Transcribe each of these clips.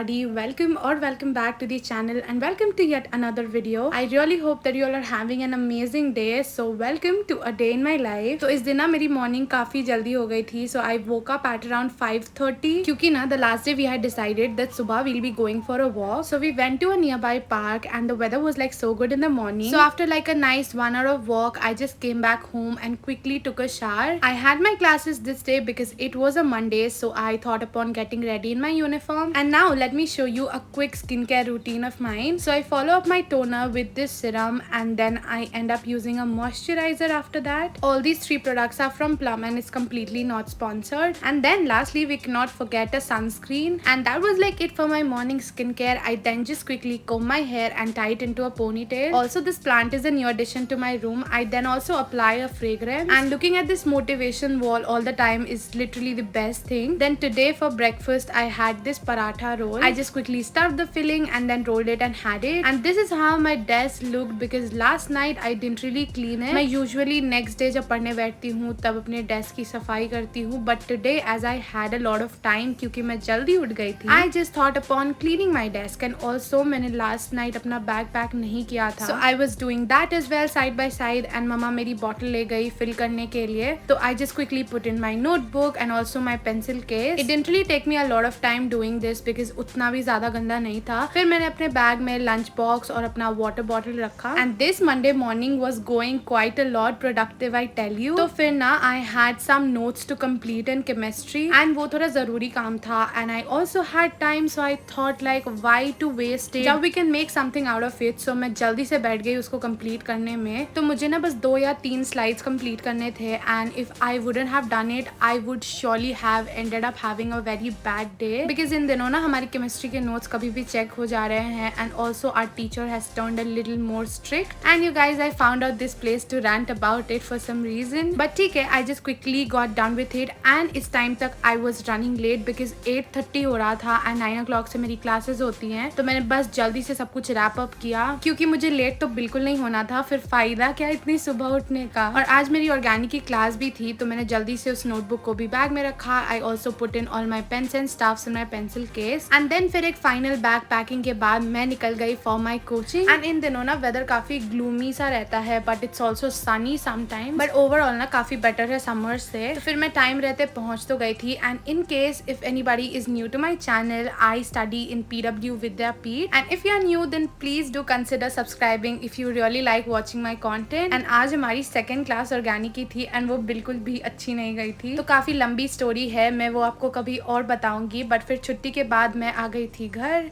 everybody, welcome back to the channel and welcome to yet another video. I really hope that you all are having an amazing day. So welcome to a day in my life. तो इस दिन ना मेरी morning काफ़ी जल्दी हो गई थी. So I woke up at around 5:30 क्योंकि ना the last day we had decided that सुबह we'll be going for a walk. So we went to a nearby park and the weather was like so good in the morning. So after like a nice 1 hour of walk, I just came back home and quickly took a shower. I had my classes this day because it was a Monday, so I thought upon getting ready in my uniform. And now let me show you a quick skincare routine of mine. So I follow up my toner with this serum and then I end up using a moisturizer after that. All these three products are from Plum and it's completely not sponsored. And then lastly we cannot forget a sunscreen, and that was like it for my morning skincare. I then just quickly comb my hair and tie it into a ponytail. Also this plant is a new addition to my room. I then also apply a fragrance, and looking at this motivation wall all the time is literally the best thing. Then today for breakfast I had this paratha roll. I just quickly stuffed the filling and then rolled it and had it. And this is how my desk looked because last night I didn't really clean it. मैं usually next day जब पढ़ने बैठती हूँ तब अपने desk की सफाई करती हूँ, but today as I had a lot of time क्योंकि मैं जल्दी उठ गई थी, I just thought upon cleaning my desk. And also मैंने last night अपना bag pack नहीं किया था, so I was doing that as well side by side. And मम्मा मेरी bottle ले गई fill करने के लिए, तो I just quickly put in my notebook and also my pencil case. It didn't really take me a lot of time doing this because उतना भी ज़्यादा गंदा नहीं था. फिर मैंने अपने बैग में lunch box और अपना water bottle रखा. And this Monday morning was going quite a lot productive, I tell you. तो फिर ना I had some notes to complete in chemistry and वो थोड़ा ज़रूरी काम था. And I also had time, so I thought like why to waste it जब we can make something out of it. So मैं जल्दी से बैठ गई उसको complete करने में. तो मुझे ना बस 2 या 3 slides complete करने थे, and if I wouldn't have done it I would surely have ended up having a very bad day because इन दिनों ना हमारी chemistry के notes कभी भी check हो जा रहे हैं. And also our teacher has turned a little more strict. And you guys, I found out this place to rant about it for some reason, but ठीक है, I just quickly got done with it. And इस time तक I was running late because 8:30 हो रहा था and 9 o'clock से मेरी classes होती हैं. तो मैंने बस जल्दी से सब कुछ wrap up किया क्योंकि मुझे late तो बिल्कुल नहीं होना था. फिर फायदा क्या इतनी सुबह उठने का. और आज मेरी organic की class भी थी, तो मैंने जल्दी से उस notebook को भी बैग में रखा. I also put in all my pens and stuffs in my pencil case. And then फिर एक final bag packing के बाद मैं निकल गई for my coaching. And इन दिनों ना weather काफी gloomy सा रहता है, but it's also sunny sometimes. But overall ना काफी better है summer से. तो फिर मैं time रहते पहुँच तो गई थी. And in case if anybody is new to my channel, I study in PW Vidyapeeth. And if you are new, then please do consider subscribing if you really like watching my content. And आज हमारी second class organic की थी and वो बिल्कुल भी अच्छी नहीं गई थी. तो काफी लंबी story है, मैं वो आपको कभी और बताऊंगी. बट फिर छुट्टी के बाद मैं आ गई थी घर.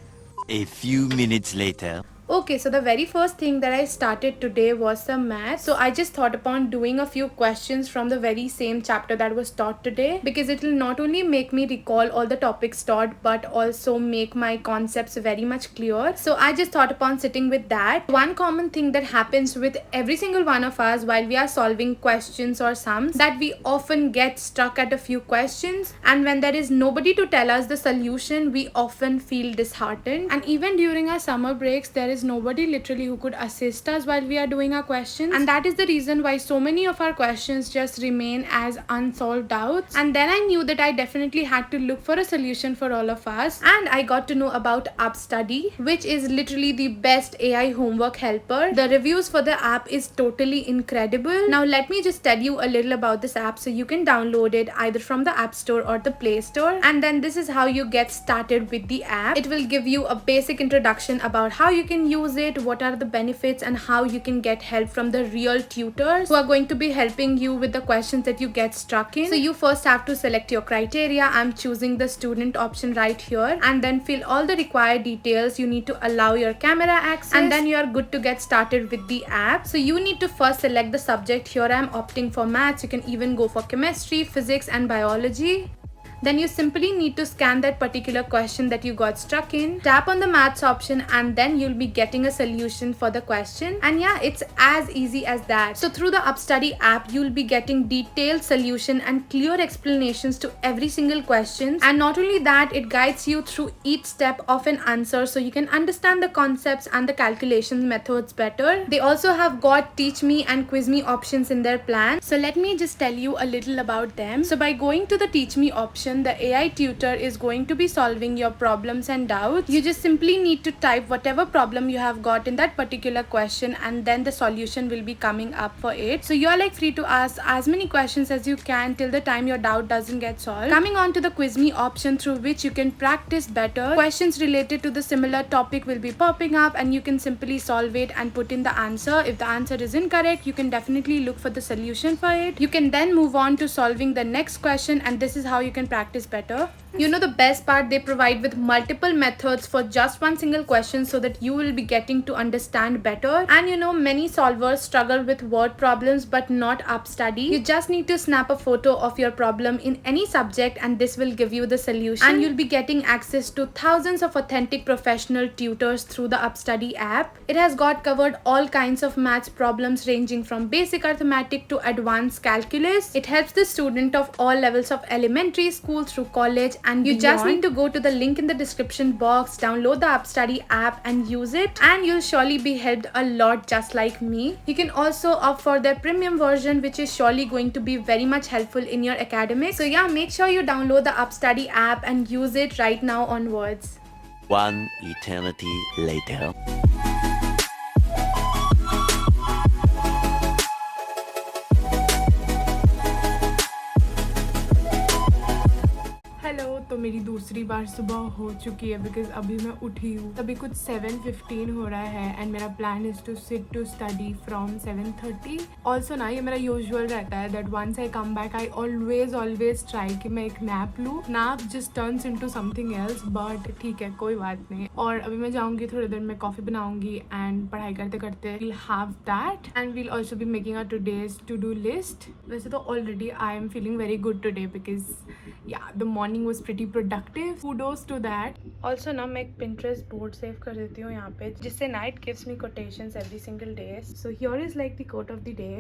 A few minutes later. Okay, so the very first thing that I started today was some math. So I just thought upon doing a few questions from the very same chapter that was taught today because it will not only make me recall all the topics taught but also make my concepts very much clear. So I just thought upon sitting with that. One common thing that happens with every single one of us while we are solving questions or sums, that we often get stuck at a few questions, and when there is nobody to tell us the solution, we often feel disheartened. And even during our summer breaks, there is nobody literally who could assist us while we are doing our questions, and that is the reason why so many of our questions just remain as unsolved doubts. And then I knew that I definitely had to look for a solution for all of us, and I got to know about Upstudy, which is literally the best AI homework helper. The reviews for the app is totally incredible. Now let me just tell you a little about this app. So you can download it either from the App Store or the Play Store, and then this is how you get started with the app. It will give you a basic introduction about how you can use it, what are the benefits, and how you can get help from the real tutors who are going to be helping you with the questions that you get stuck in. So you first have to select your criteria. I'm choosing the student option right here, and then fill all the required details. You need to allow your camera access, and then you are good to get started with the app. So you need to first select the subject. Here I'm opting for maths. You can even go for chemistry, physics, and biology. Then you simply need to scan that particular question that you got stuck in, tap on the maths option, and then you'll be getting a solution for the question. And yeah, it's as easy as that. So through the Upstudy app, you'll be getting detailed solution and clear explanations to every single question. And not only that, it guides you through each step of an answer so you can understand the concepts and the calculations methods better. They also have got Teach Me and Quiz Me options in their plan. So let me just tell you a little about them. So by going to the Teach Me option, solution, the AI tutor is going to be solving your problems and doubts. You just simply need to type whatever problem you have got in that particular question, and then the solution will be coming up for it. So you are like free to ask as many questions as you can till the time your doubt doesn't get solved. Coming on to the quiz me option, through which you can practice better. Questions related to the similar topic will be popping up, and you can simply solve it and put in the answer. If the answer is incorrect, you can definitely look for the solution for it. You can then move on to solving the next question, and this is how you can practice better. You know, the best part, they provide with multiple methods for just one single question, so that you will be getting to understand better. And you know, many solvers struggle with word problems but not up study. You just need to snap a photo of your problem in any subject, and this will give you the solution. And you'll be getting access to thousands of authentic professional tutors through the Upstudy app. It has got covered all kinds of maths problems ranging from basic arithmetic to advanced calculus. It helps the student of all levels of elementary school through college and you just need to go to the link in the description box, download the Upstudy app and use it, and you'll surely be helped a lot, just like me. You can also opt for their premium version, which is surely going to be very much helpful in your academics. So yeah, make sure you download the Upstudy app and use it right now onwards. One eternity later. Hello, तो मेरी दूसरी बार सुबह हो चुकी है because अभी मैं उठी हूँ. अभी कुछ 7:15 हो रहा है एंड मेरा plan is to sit to study from 7:30. Also ना, ये मेरा यूजुअल रहता है that once I come back I always try कि मैं एक नैप लूँ. Nap just turns into something else, but ठीक है, कोई बात नहीं. और अभी मैं जाऊँगी थोड़ी देर में, कॉफ़ी बनाऊँगी एंड पढ़ाई करते करते will have that and will also be making a today's to do list. वैसे तो already I am feeling very good today because yeah, the morning was pretty productive. Kudos to that. Also ना, मैं एक Pinterest board save कर देती हूँ यहाँ पे, जिससे ना it gives me quotations every single day. So here is like the quote of the day.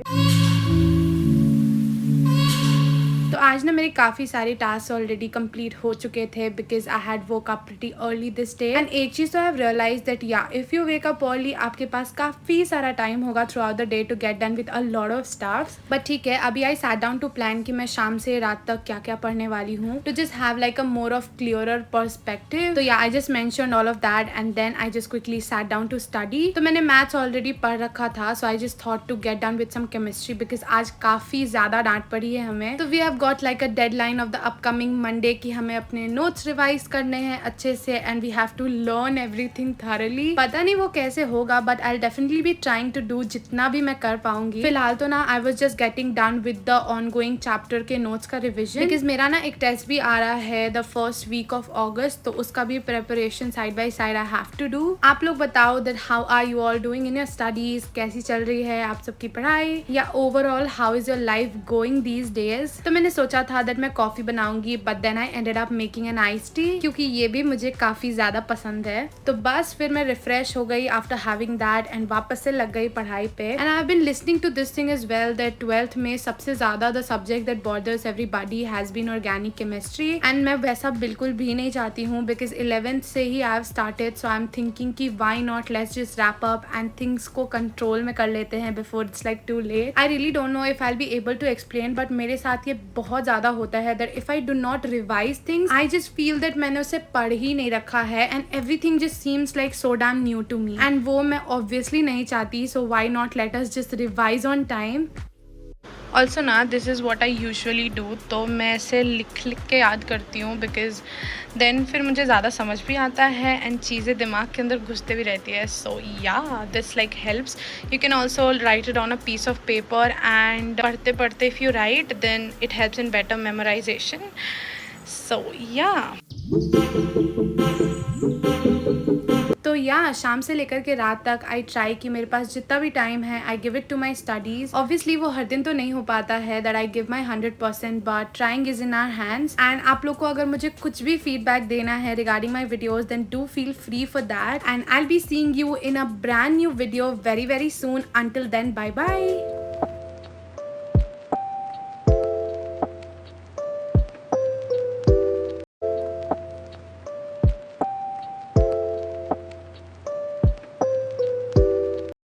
तो आज ना मेरे काफ़ी सारे टास्क ऑलरेडी कंप्लीट हो चुके थे because I had woke up pretty early this day. And एक चीज़ तो आई हैव रियलाइज दैट या if you wake up early, आपके पास काफ़ी सारा टाइम होगा throughout the day to get done with a lot of stuffs. But ठीक है, अभी I sat down to plan कि मैं शाम से रात तक क्या क्या पढ़ने वाली हूँ, to just have like a more of clearer perspective. तो yeah I just mentioned all of that and then I just quickly sat down to study. तो मैंने मैथ्स ऑलरेडी पढ़ रखा था, so I just thought to get done with some chemistry because आज काफ़ी ज़्यादा डांट पड़ी है हमें. तो we have got like a deadline of the upcoming Monday कि हमें अपने नोट्स रिवाइज करने हैं अच्छे से and we have to learn everything thoroughly. पता नहीं वो कैसे होगा, but I definitely be trying to do जितना भी मैं कर पाऊंगी. फिलहाल तो ना I was just getting done with the ongoing chapter के नोट्स का रिविजन बिकॉज मेरा ना एक टेस्ट भी आ रहा है the first week of August, तो उसका भी preparation side by side I have to do. आप लोग बताओ that how are you all doing in your studies, कैसी चल रही है आप सबकी पढ़ाई, या overall how is your life going these days. तो मैंने सोचा था दैट मैं कॉफी बनाऊंगी, but then I ended up making an ice tea क्योंकि ये भी मुझे काफी ज्यादा पसंद है. तो बस फिर मैं रिफ्रेश हो गई आफ्टर हैविंग दैट एंड वापस से लग गई पढ़ाई पे. And I have been listening to this thing as well that 12th में सबसे ज्यादा the subject that bothers everybody has been organic chemistry. And मैं वैसा बिल्कुल भी नहीं चाहती हूँ बिकॉज 11th से ही I have started. So I am thinking कि why not let's just wrap up and things को कंट्रोल में कर लेते हैं before it's like too late. I really don't know if I will be able to explain, but मेरे साथ ये बहुत ज्यादा होता है that if I do not revise things, I just feel that मैंने उसे पढ़ ही नहीं रखा है and everything just seems like so damn new to me. And वो मैं ऑब्वियसली नहीं चाहती. So why not let us just revise on time. Also ना, this is what I usually do. तो मैं ऐसे लिख के याद करती हूँ बिकॉज देन फिर मुझे ज़्यादा समझ भी आता है एंड चीज़ें दिमाग के अंदर घुसते भी रहती है. So yeah this like helps. You can also write it on a piece of paper and पढ़ते पढ़ते if you write then it helps in better memorisation. So yeah तो या शाम से लेकर के रात तक आई ट्राई कि मेरे पास जितना भी टाइम है I give it to my studies. Obviously वो हर दिन तो नहीं हो पाता है that I give my 100%, but trying is in our hands. And आप लोग को अगर मुझे कुछ भी फीडबैक देना है regarding my videos then do feel free for that and I will be seeing you in a brand new video very very soon. Until then, bye bye.